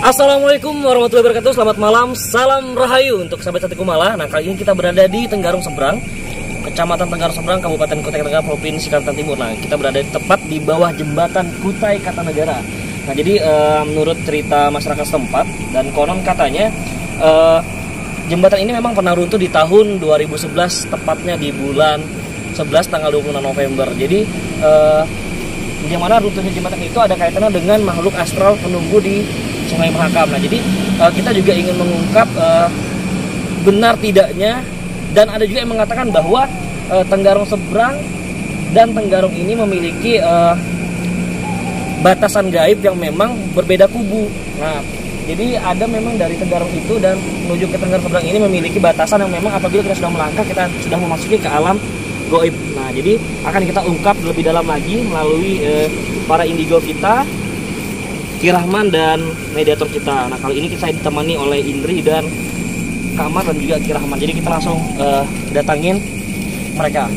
Assalamualaikum warahmatullahi wabarakatuh. Selamat malam, salam rahayu untuk sahabat Sate Kumala. Nah, kali ini kita berada di Tenggarong Seberang, Kecamatan Tenggarong Seberang, Kabupaten Kutai Kartanegara, Provinsi Kalimantan Timur. Nah, kita berada tepat di bawah jembatan Kutai Kartanegara. Nah, jadi menurut cerita masyarakat setempat dan konon katanya jembatan ini memang pernah runtuh di tahun 2011, tepatnya di bulan 11 tanggal 26 November. Jadi yang mana runtuhnya jembatan itu ada kaitannya dengan makhluk astral penunggu di Sungai Mahakam. Nah, jadi kita juga ingin mengungkap benar tidaknya, dan ada juga yang mengatakan bahwa Tenggarong Seberang dan Tenggarong ini memiliki batasan gaib yang memang berbeda kubu. Nah, jadi ada memang dari Tenggarong itu dan menuju ke Tenggarong Seberang ini memiliki batasan yang memang apabila kita sudah melangkah, kita sudah memasuki ke alam gaib. Nah, jadi akan kita ungkap lebih dalam lagi melalui para indigo kita, Ki Rahman dan mediator kita. Nah, kali ini saya ditemani oleh Indri dan Kamar dan juga Ki Rahman. Jadi kita langsung datangin mereka.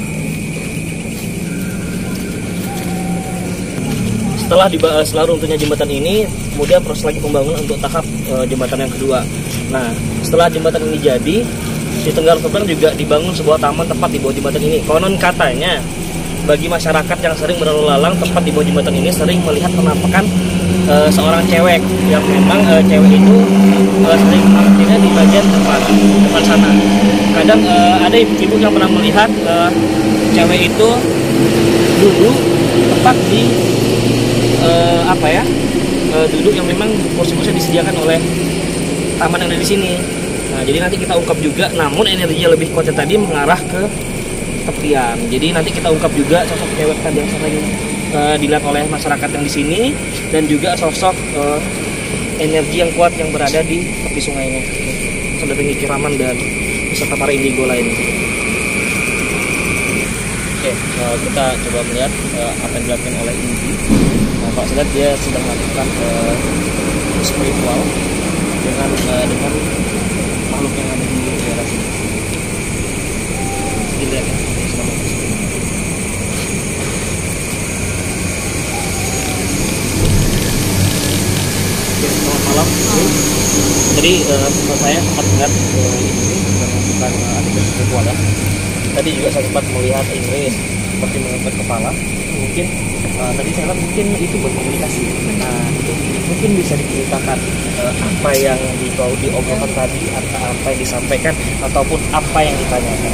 Setelah runtuhnya jembatan ini, kemudian proses lagi pembangunan untuk tahap jembatan yang kedua. Nah, setelah jembatan ini jadi, di Tenggarong Seberang juga dibangun sebuah taman tepat di bawah jembatan ini. Konon katanya bagi masyarakat yang sering berlalu lalang tepat di bawah jembatan ini sering melihat penampakan seorang cewek yang memang cewek itu sering menampaknya di bagian depan sana. Kadang ada ibu yang pernah melihat cewek itu duduk tepat di duduk yang memang kursi-kursi disediakan oleh taman yang ada di sini. Nah, jadi nanti kita ungkap juga, namun energinya lebih kuat tadi mengarah ke tepian. Jadi nanti kita ungkap juga sosok cewek tadi yang sering dilihat oleh masyarakat yang di sini, dan juga sosok energi yang kuat yang berada di tepi sungainya. Sedampingi Ki Rahman dan beserta para indigo lain. Oke, kita coba melihat apa yang dilakukan oleh Indi. Nah, Pak Sedat dia sedang melakukan spiritual dengan makhluk yang ada di daerah sini. Dilihat ya, selamat malam. Jadi saya sempat melihat ini melakukan aktivitas spiritual ya. Tadi juga saya sempat melihat Inggris seperti mengangkat kepala. Mungkin tadi saya lihat mungkin itu berkomunikasi. Nah, itu mungkin bisa diceritakan apa yang diobrolkan tadi, apa yang disampaikan, ataupun apa yang ditanyakan.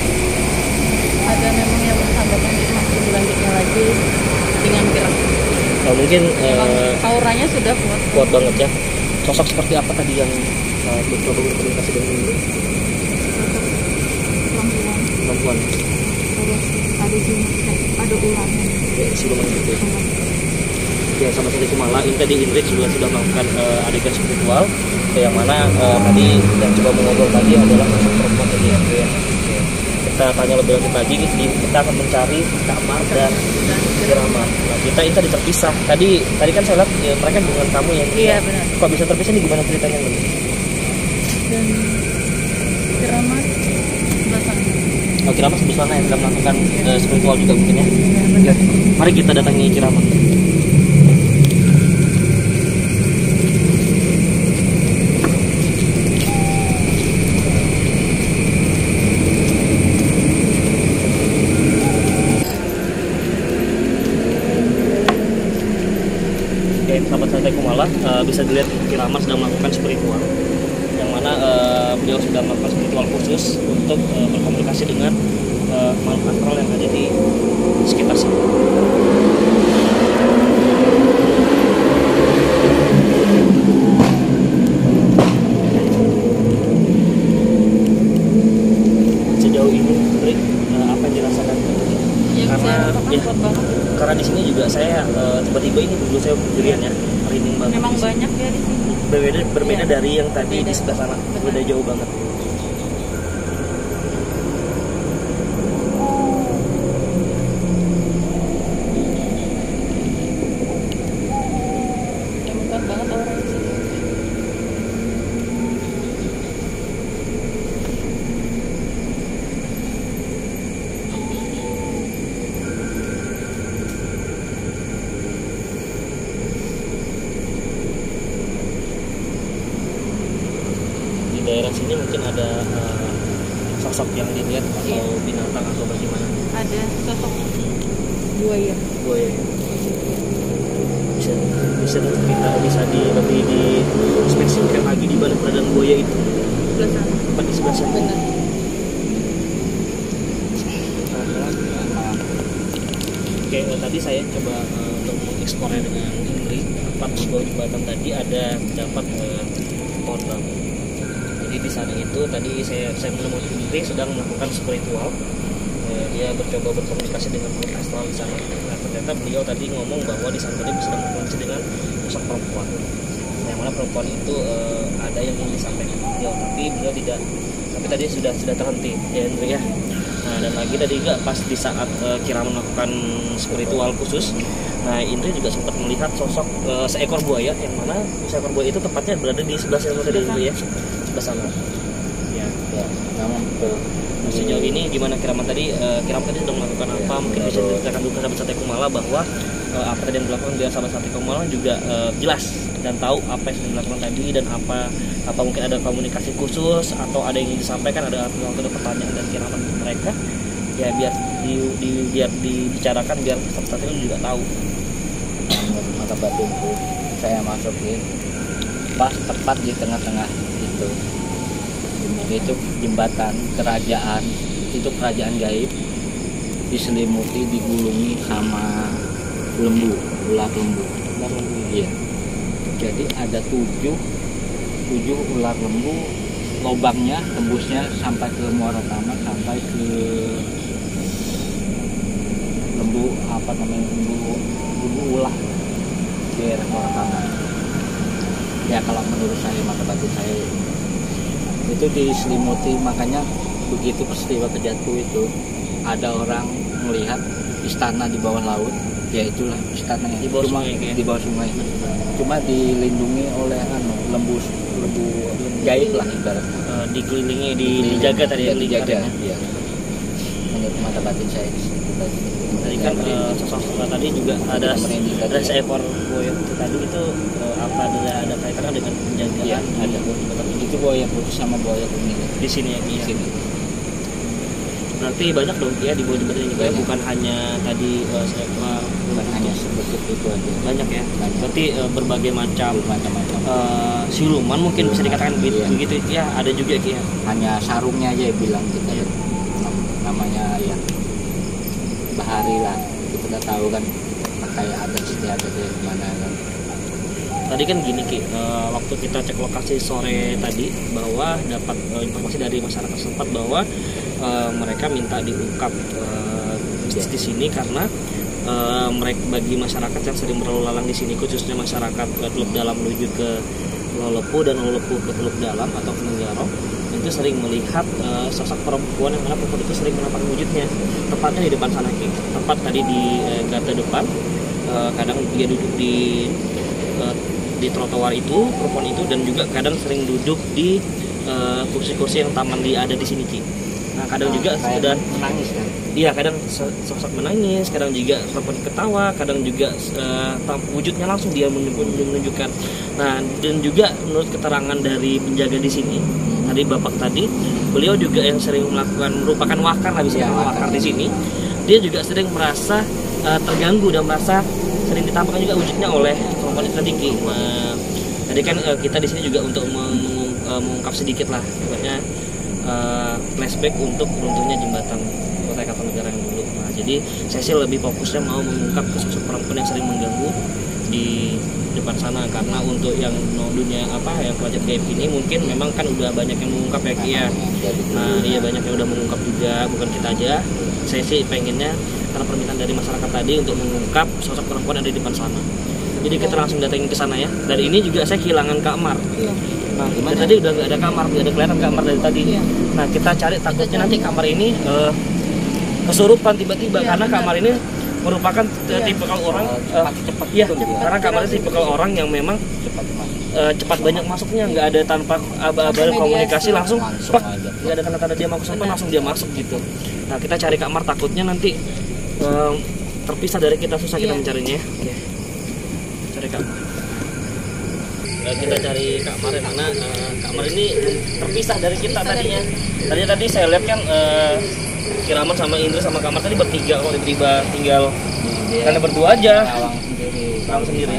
Ada memang yang bersahabatan masih dilanjutnya lagi dengan gerak. Nah, mungkin auranya sudah kuat banget ya. Sosok seperti apa tadi yang bercoba berkomunikasi dengan ini? Perempuan. Ada ularnya. Ya, siluman gitu. Ya, sama Sate Kumala, ini tadi Indri sudah melakukan adegan spiritual, yang mana tadi yang coba mengobrol tadi adalah sosok perempuan tadi ya. Kita tanya lebih lanjut lagi, kita akan mencari Kamar dan Ki Rahman. Nah, kita ini tadi terpisah. Tadi kan saya lihat mereka dengan kamu ya. Iya, benar. Kok bisa terpisah nih, gimana ceritanya nih? Dan Ki Rahman sebelah sana. Oh, Ki Rahman sebelah sana yang sedang melakukan spiritual juga mungkin ya. Ya, Mari kita datangi Ki Rahman. Sahabat Sate Kumala, bisa dilihat Ki Rahman sedang melakukan spiritual, yang mana beliau sudah melakukan spiritual khusus untuk berkomunikasi dengan makhluk astral yang ada di sekitar sini. Sejauh ini, Rick, apa yang dirasakan? Karena di sini juga saya tiba-tiba ini dulu saya berdirian ya, merinding banget. Memang banyak ya di sini. Berbeda dari yang tadi di sebelah sana, beda jauh banget. Memang banget orang di sini. daerah sini mungkin ada sosok yang dilihat atau binatang atau bagaimana? Ada sosok buaya. Buaya. Bisa lebih dispesifikkan lagi di mana keberadaan buaya itu? Sebelah sana. Tepat di sebelah sana. Benar. Oke, tadi saya coba untuk mengeksplornya dengan Indri. Tepat di bawah jembatan tadi ada terdapat pohon bambu. Jadi di sana itu tadi saya menemukan Indri sedang melakukan spiritual. Dia mencoba berkomunikasi dengan makhluk astral di sana. Nah, ternyata beliau tadi ngomong bahwa di sana tadi sedang berkomunikasi dengan sosok perempuan. Yang mana perempuan itu ada yang ingin disampaikan beliau, tapi beliau tidak. Tapi tadi sudah terhenti, ya Indri ya. Nah, dan lagi tadi juga pas di saat Kira melakukan spiritual khusus, nah Indri juga sempat melihat sosok seekor buaya, yang mana seekor buaya itu tepatnya berada di sebelah sana tadi ya, sebelah sana. Ya, memang betul. Sejauh ini gimana Kiraman tadi? Kiraman tadi sudah melakukan apa? Mungkin bisa diceritakan dulu ke sahabat Sate Kumala bahwa apa tadi yang dilakukan biar sahabat Sate Kumala juga jelas dan tahu apa yang sudah dilakukan tadi dan apa mungkin ada komunikasi khusus atau ada yang ingin disampaikan, ada pertanyaan dan Kiraman mereka ya biar dibicarakan biar sahabat Sate juga tahu. Menurut mata batinku saya masukin pas tepat di tengah-tengah itu jembatan kerajaan, itu kerajaan gaib, diselimuti, digulungi sama ular lembu. Iya. Jadi ada tujuh ular lembu, lubangnya tembusnya sampai ke muara utama, sampai ke lembu ulah di daerah muara utama. Ya kalau menurut saya, mata batin saya itu diselimuti, makanya begitu peristiwa kejatuh itu ada orang melihat istana di bawah laut, ya itulah istananya di bawah sungai, di bawah sungai, cuma dilindungi oleh lembu gaib lah ibaratnya, dikelilingi, dijaga tadi yang dijaga. Ya. Menurut mata batin saya tadi kan sosok tadi juga ada seekor buaya tadi itu apa ada kaitannya dengan penjagaan? Ya, ada. Itu buaya putih sama buaya kuning di sini ya, di sini. Berarti banyak dong ya di bawah jembatan ini juga, bukan hanya tadi seekor, bukan hanya sedikit itu aja. Banyak ya. Banyak. Berarti berbagai macam siluman mungkin bisa dikatakan begitu ya, ada juga ya. Hanya sarungnya aja bilang kita namanya ya bahari lah, kita tahu kan kayak adat istiadat dari mana kan. Tadi kan gini Ki, waktu kita cek lokasi sore tadi bahwa dapat informasi dari masyarakat setempat bahwa mereka minta diungkap di sini karena mereka bagi masyarakat yang sering berlalu lalang di sini, khususnya masyarakat Teluk Dalam menuju ke Lolopo dan Lolopo ke Teluk Dalam atau ke Menggaro, itu sering melihat sosok perempuan yang mana perempuan itu sering menampakkan wujudnya tepatnya di depan sana Ki. Tepat tadi di garda depan, kadang dia duduk di trotoar itu, perempuan itu, dan juga kadang sering duduk di kursi-kursi yang taman ada di sini Ki. Nah kadang juga sudah menangis kan? Iya, kadang sosok menangis, kadang juga perempuan ketawa, kadang juga wujudnya langsung dia menunjukkan. Nah dan juga menurut keterangan dari penjaga di sini, tadi bapak tadi, beliau juga yang sering merupakan wakar lah bisa wakar di sini. Dia juga sering merasa terganggu dan merasa sering ditampakkan juga wujudnya oleh perempuan itu tadi Ki. Jadi kan kita di sini juga untuk mengungkap sedikit lah, sebenarnya flashback untuk runtuhnya jembatan Kota Kartanegara yang dulu. Nah, jadi saya sih lebih fokusnya mau mengungkap sosok perempuan yang sering mengganggu di depan sana, karena untuk yang dunia yang pelajar gaib ini mungkin memang kan udah banyak yang mengungkap ya Ki ya. Nah iya, banyak yang udah mengungkap juga, bukan kita aja. Saya sih pengennya karena permintaan dari masyarakat tadi untuk mengungkap sosok perempuan yang ada di depan sana. Jadi kita langsung datangin ke sana ya. Dan ini juga saya kehilangan kamar. Nah, tadi udah nggak ada kamar, nggak ada kelihatan kamar dari tadi. Nah, kita cari, takutnya nanti kamar ini kesurupan tiba-tiba karena kamar ini merupakan tipikal orang karena kamar ini tipikal orang yang memang cepat banyak masuknya, nggak ada tanpa aba-aba komunikasi, langsung nggak ada tanda-tanda dia mau kesurupan, langsung dia masuk gitu. Nah, kita cari kamar, takutnya nanti terpisah dari kita, susah kita mencarinya ya. Cari kamar. kita cari kamar yang mana kamar ini terpisah dari kita tadinya. Tadi saya lihat kan Kiraman sama Indra sama kamar tadi bertiga, kalau tiba-tiba tinggal karena berdua aja. Rawang sendiri.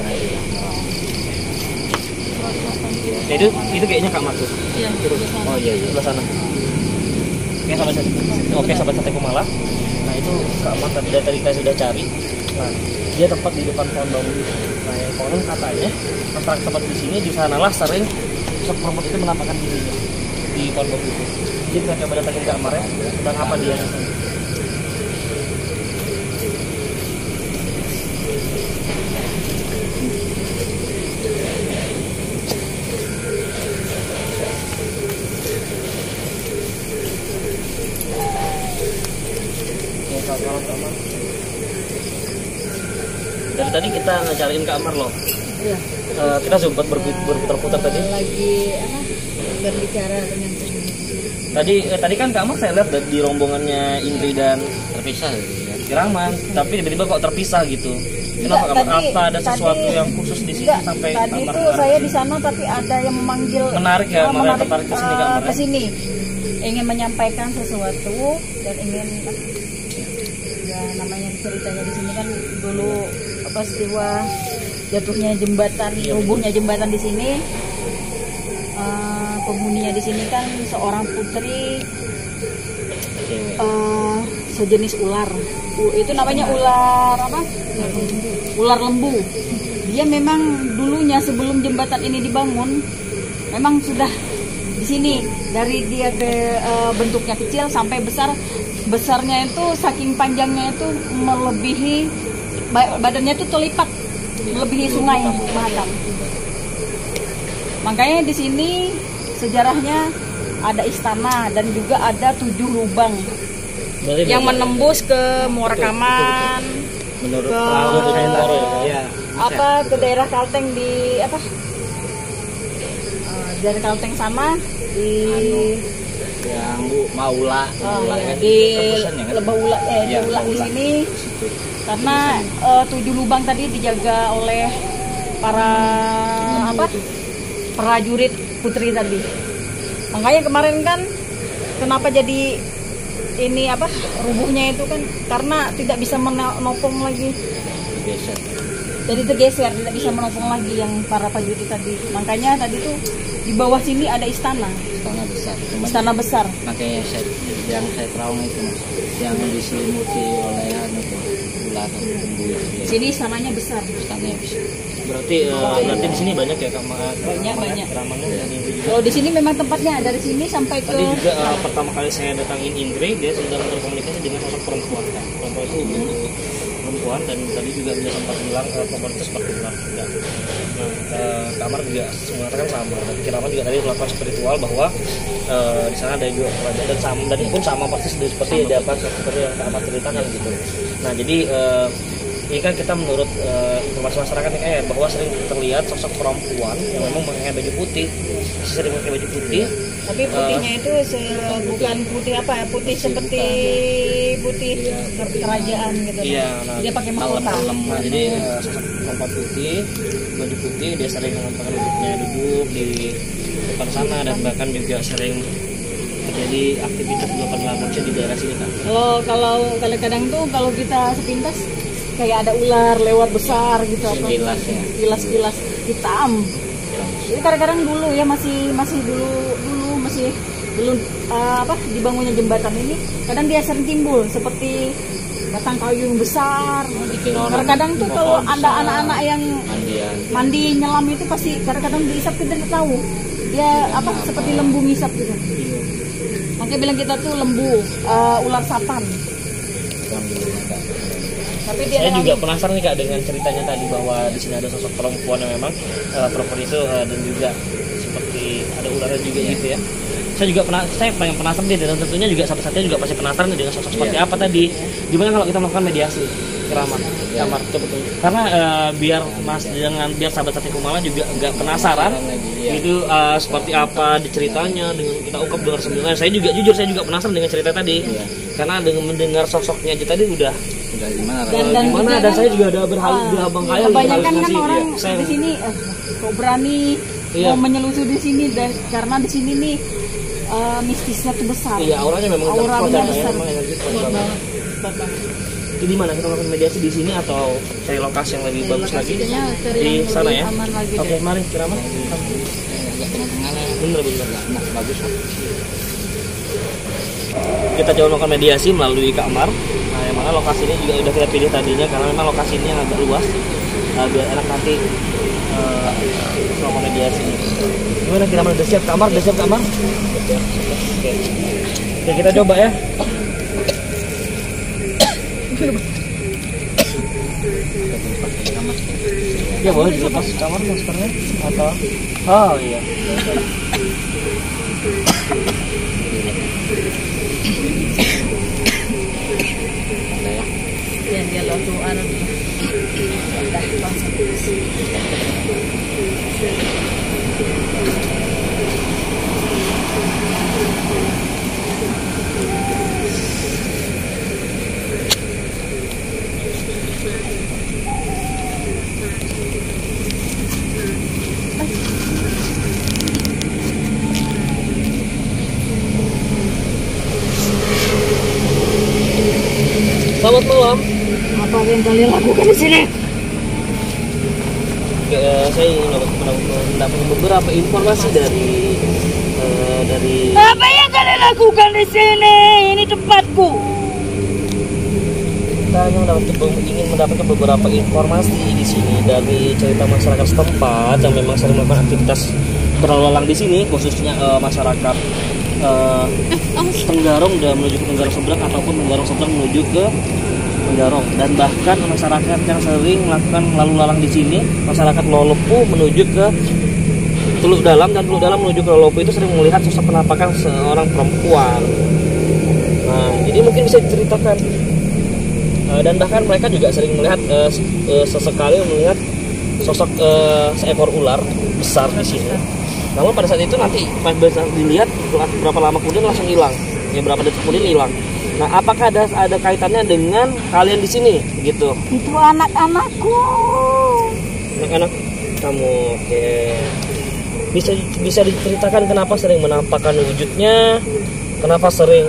Ya, itu kayaknya kamar tuh. Iya. Oh iya, sebelah sana. Oke, sahabat Sate Kumala. Nah, itu kamar tadi kita sudah cari. Nah, dia tempat di depan pohon bambu. Nah, yang konon katanya masyarakat tempat di sini di sanalah sering sosok perempuan itu menampakkan dirinya di pohon bambu itu. Jadi kita coba datangin kamarnya, sedang apa dia? Kamar. Dari tadi kita ngecariin kamar loh. Iya. Kita sempat berputar-putar tadi. Lagi berbicara dengan Tadi kan kamar saya lihat di rombongannya Indri dan terpisah ya. Kiraman, tapi tiba-tiba kok terpisah gitu. Kenapa kamar? Apa ada sesuatu yang khusus di sini sampai tadi kamar? itu saya di sana tapi ada yang memanggil. Menarik ya, menarik tertarik ke sini kamarnya. Ke sini. Ingin menyampaikan sesuatu dan ingin ya namanya ceritanya di sini kan dulu peristiwa jatuhnya jembatan, rubuhnya jembatan di sini. Penghuninya di sini kan seorang putri sejenis ular. Itu namanya ular apa? Ular lembu. Dia memang dulunya sebelum jembatan ini dibangun memang sudah di sini, dari dia ke bentuknya kecil sampai besar. Besarnya itu saking panjangnya itu melebihi badannya itu terlipat melebihi sungai Mahakam. Makanya di sini sejarahnya ada istana dan juga ada 7 lubang yang menembus ke Muara Kaman, menurut ke daerah Kalteng di apa? Dari Kalteng sana di yang Maula, di Lebaula di sini karena 7 lubang tadi dijaga oleh para prajurit putri tadi. Makanya kemarin kan kenapa jadi ini rubuhnya itu kan karena tidak bisa menopang lagi. Jadi tergeser, tidak bisa menopang lagi yang para prajurit tadi. Makanya tadi tuh di bawah sini ada istana besar. Istana besar. Makanya yang saya terawang itu yang diselimuti oleh ular lembu. Sini istananya besar. Berarti di sini banyak ya kamar. Banyak. Kalau di sini memang tempatnya dari sini sampai ke. Tadi juga pertama kali saya datangin Indri, dia sedang berkomunikasi dengan sosok perempuan kan. Perempuan itu perempuan dan tadi juga dia sempat bilang perempuan itu seperti ular juga. Nah, kamar juga mengatakan sama. Dan Kiraman juga tadi melakukan spiritual bahwa di sana ada juga kerajaan dan pun sama persis seperti yang Kamar ceritakan gitu. Nah jadi ini kan kita menurut informasi masyarakat nih bahwa sering terlihat sosok perempuan yang memang memakai baju putih, sering memakai baju putih. Tapi putihnya itu bukan putih putih seperti putih kerajaan gitu. Iya, nah, dia pakai mahkota. Nah, jadi sosok perempuan putih, baju putih, dia sering menampakkan duduk di depan sana dan bahkan juga sering terjadi aktivitas di depan manusia di daerah sini kan. Kalau kadang-kadang tuh kalau kita sepintas kayak ada ular lewat besar gitu kilas hitam. Jadi kadang-kadang dulu ya masih belum dibangunnya jembatan ini, kadang dia sering timbul seperti batang kayu yang besar. Kadang-kadang tuh kalau ada anak-anak yang mandi nyelam itu pasti kadang-kadang diisap, kita tidak tahu dia seperti lembu ngisap gitu. Makanya bilang kita tuh lembu, ular sapan. Tapi saya juga penasaran nih Kak dengan ceritanya tadi bahwa di sini ada sosok perempuan yang memang perempuan itu dan juga seperti ada ularnya juga gitu ya. Saya pengen penasaran deh, dan tentunya juga satu-satunya juga pasti penasaran dengan sosok seperti apa tadi. Gimana kalau kita melakukan mediasi Kiraman? Kamar betul. Karena biar sahabat Sate Kumala juga nggak penasaran itu seperti apa ceritanya dengan kita ungkap dengar sendiri. Saya juga penasaran dengan cerita tadi. Karena dengan mendengar sosoknya aja tadi udah gimana dan saya juga ada berhabang khayal. Kebanyakan kan orang di sini kok berani Iya. mau menyelusuri di sini deh, karena di sini nih mistisnya tuh besar. Iya, auranya memang Auranya kuat, besar. memang energi kuat banget. Kuat banget. Itu di mana kita melakukan mediasi di sini atau cari lokasi yang lebih bagus lagi? Lokasinya cari Di yang sana lebih ya. aman lagi Oke, deh. mari Kiraman. Agak tengah-tengah lah. Bener. Nah, bagus lah. Kita coba melakukan mediasi melalui Kak Amar. Nah, yang mana lokasi ini juga udah kita pilih tadinya karena memang lokasi ini yang agak luas. Biar enak nanti melakukan mediasi. Gimana Kiraman, udah siap Kak Amar? Udah siap Kak Amar? Oke. Oke, kita coba ya. Ya boleh dilepas kamar maskernya atau oh iya. Ya, dia lalu anu udah langsung. Selamat malam. Apa yang kalian lakukan di sini? Saya ingin mendapat beberapa informasi dari Apa yang kalian lakukan di sini? Ini tempatku. kita ingin mendapatkan beberapa informasi di sini dari cerita masyarakat setempat yang memang sering melakukan aktivitas berlalu lalang di sini, khususnya masyarakat Tenggarong dan menuju ke Tenggarong seberang ataupun Tenggarong seberang menuju ke Tenggarong, dan bahkan masyarakat yang sering melakukan lalu lalang di sini, masyarakat Lolopo menuju ke Teluk Dalam dan Teluk Dalam menuju ke Lolopo itu sering melihat sosok penampakan seorang perempuan. Nah, jadi mungkin bisa diceritakan. Dan bahkan mereka juga sering melihat sesekali melihat sosok seekor ular besar di sini. Namun pada saat itu nanti pas dilihat berapa lama kemudian langsung hilang. Ya berapa detik kemudian hilang. Nah, apakah ada kaitannya dengan kalian di sini gitu? Itu anak-anakku. Anak-anak kamu, oke. Bisa diceritakan kenapa sering menampakkan wujudnya? Kenapa sering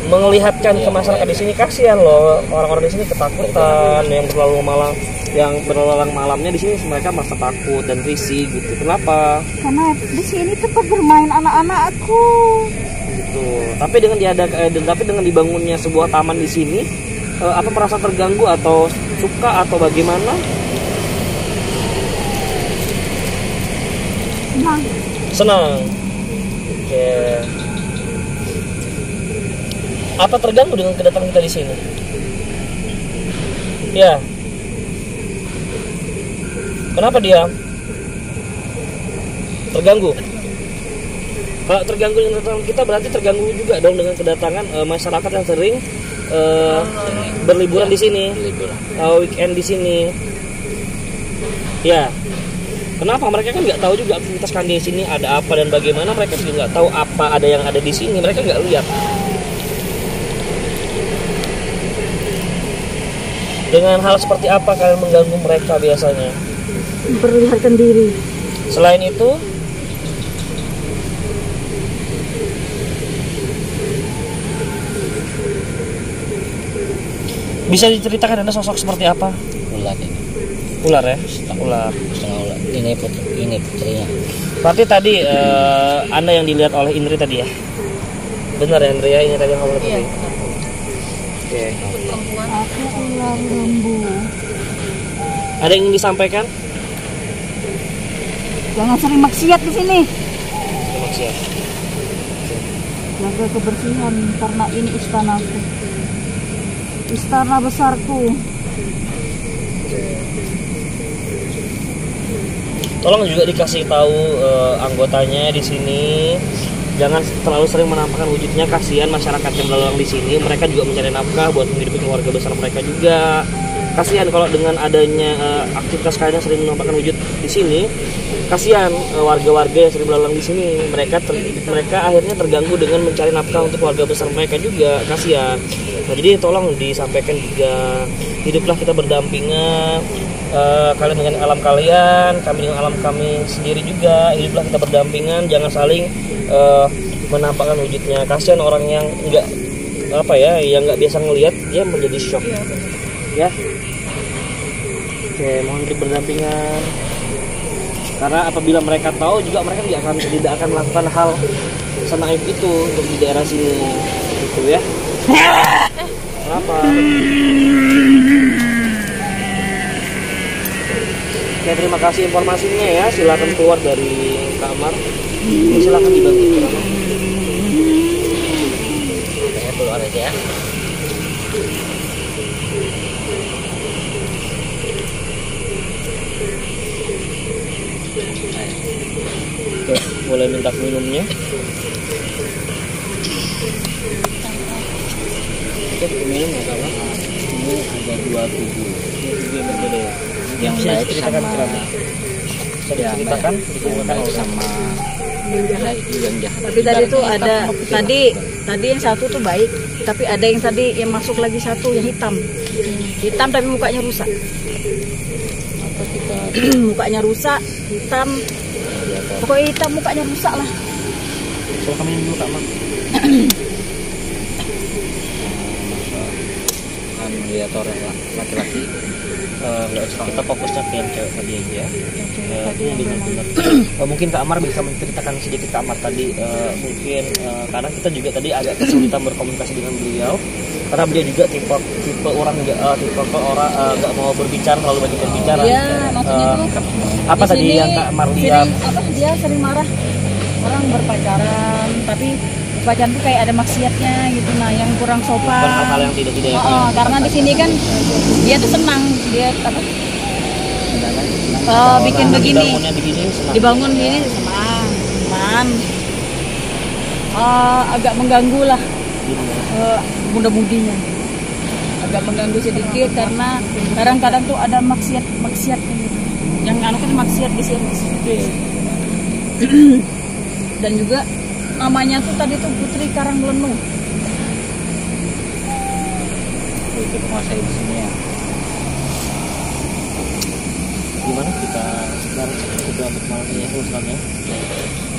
melihatkan ke masyarakat di sini? Kasihan loh orang-orang di sini ketakutan, yang berlalang malamnya di sini mereka merasa takut dan risih gitu. Kenapa? Karena di sini tempat bermain anak-anakku. Gitu. Tapi dengan dibangunnya sebuah taman di sini, apa merasa terganggu atau suka atau bagaimana? Senang. Oke. Apa terganggu dengan kedatangan kita di sini? Ya. Kenapa dia terganggu? Kalau terganggu dengan kedatangan kita berarti terganggu juga dong dengan kedatangan masyarakat yang sering berliburan di sini, weekend di sini. Ya. Kenapa? Mereka kan nggak tahu juga aktivitas kami di sini ada apa dan bagaimana. Mereka juga nggak tahu apa ada yang ada di sini. Mereka nggak lihat. Dengan hal seperti apa kalian mengganggu mereka biasanya? Memperlihatkan diri. Selain itu, bisa diceritakan ada sosok seperti apa? Ular ini. Ular ya? Ular. Setengah ular. Ini putrinya. Berarti tadi Anda yang dilihat oleh Indri tadi ya? Benar ya Indri ya? Ini tadi yang kamu lihat tadi? Oke. Aku ular lembu. Ada yang ingin disampaikan? Jangan sering maksiat di sini. Maksiat. Jaga kebersihan karena ini istanaku. Istana besarku. Tolong juga dikasih tahu anggotanya di sini. Jangan terlalu sering menampakkan wujudnya, kasihan masyarakat yang berlalu di sini. Mereka juga mencari nafkah buat menghidupi keluarga besar mereka juga. Kasihan kalau dengan adanya aktivitas kalian yang sering menampakkan wujud di sini. Kasihan warga-warga yang sering berlalu di sini. Mereka akhirnya terganggu dengan mencari nafkah untuk keluarga besar mereka juga. Kasihan. Nah, jadi tolong disampaikan juga, hiduplah kita berdampingan. kalian dengan alam kalian, kami dengan alam kami sendiri juga. Hiduplah kita berdampingan, jangan saling menampakkan wujudnya. Kasihan orang yang nggak yang nggak biasa ngelihat, dia menjadi shock. Ya. Oke, mohon berdampingan. Karena apabila mereka tahu juga mereka tidak akan melakukan hal senaif itu untuk di daerah sini, gitu ya. Kenapa? Oke, terima kasih informasinya ya. Silakan keluar dari kamar. Silakan dibantu. Saya keluar aja ya. Oke, boleh minta minumnya. Oke, minum nggak salah. Ini ada 2 tubuh. Ini tubuh yang berbeda ya. Yang Bisa baik diceritakan sama cerita. Bisa diceritakan yang baik sama yang jahat. Tapi tadi tuh ada tadi yang satu tuh baik, tapi ada yang tadi yang masuk lagi satu yang hitam tapi mukanya rusak. Apa kita Mukanya rusak, hitam, pokoknya hitam, mukanya rusak lah. Silakan minum dulu Kak Mak. kan melihat orang laki-laki Nggak usah, kita fokusnya ke yang cewek tadi aja ya. Benar-benar. Mungkin Kak Amar bisa menceritakan sedikit Kak Amar tadi, mungkin karena kita juga tadi agak kesulitan berkomunikasi dengan beliau karena beliau juga tipe orang nggak mau berbicara, terlalu banyak berbicara. Iya, maksudnya tuh apa di tadi sini yang Kak Amar lihat? dia sering marah orang berpacaran, tapi pacaran tuh kayak ada maksiatnya gitu, nah yang kurang sopan. Hal-hal yang tidak ya. Karena di sini kan dia tuh senang, dia bikin begini, Dibangunnya begini senang. dibangun begini senang. Agak mengganggu lah muda-mudinya, agak mengganggu sedikit karena kadang-kadang tuh ada maksiat gitu. Yang anu kan maksiat di sini. Dan juga namanya tuh tadi tuh Putri Karanglenuh. itu menguasai di sini ya. Gimana kita sekarang untuk malam ini ya.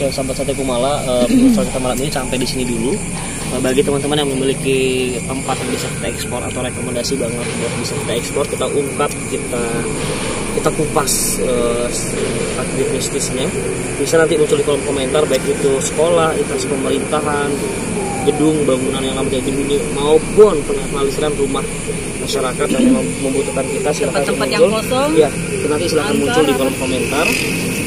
Oke, sahabat Sate Kumala, pemirsa kita malam ini sampai di sini dulu. Bagi teman-teman yang memiliki tempat yang bisa kita ekspor atau rekomendasi banget buat bisa kita ekspor, kita ungkap, kita kupas takdir mistisnya, bisa nanti muncul di kolom komentar, baik itu sekolah, instansi pemerintahan, gedung, bangunan yang lama jadi bunyi, maupun pengalisiran rumah masyarakat yang membutuhkan kita. Silakan Tempat-tempat yang muncul. kosong. Ya, itu nanti silakan muncul di kolom komentar.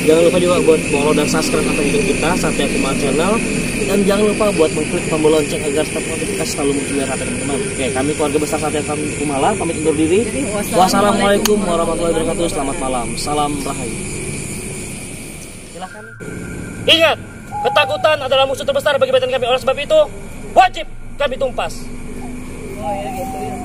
Jangan lupa juga buat follow dan subscribe akun YouTube kita Sate Kumala Channel, dan jangan lupa buat mengklik tombol lonceng agar setiap notifikasi selalu muncul dari teman-teman. Oke, kami keluarga besar Sate Kumala pamit undur diri. Wassalamualaikum warahmatullahi wabarakatuh. Selamat malam, salam rahayu. Silakan. Ingat, ketakutan adalah musuh terbesar bagi badan kami. Oleh sebab itu, wajib kami tumpas. Oh ya gitu ya.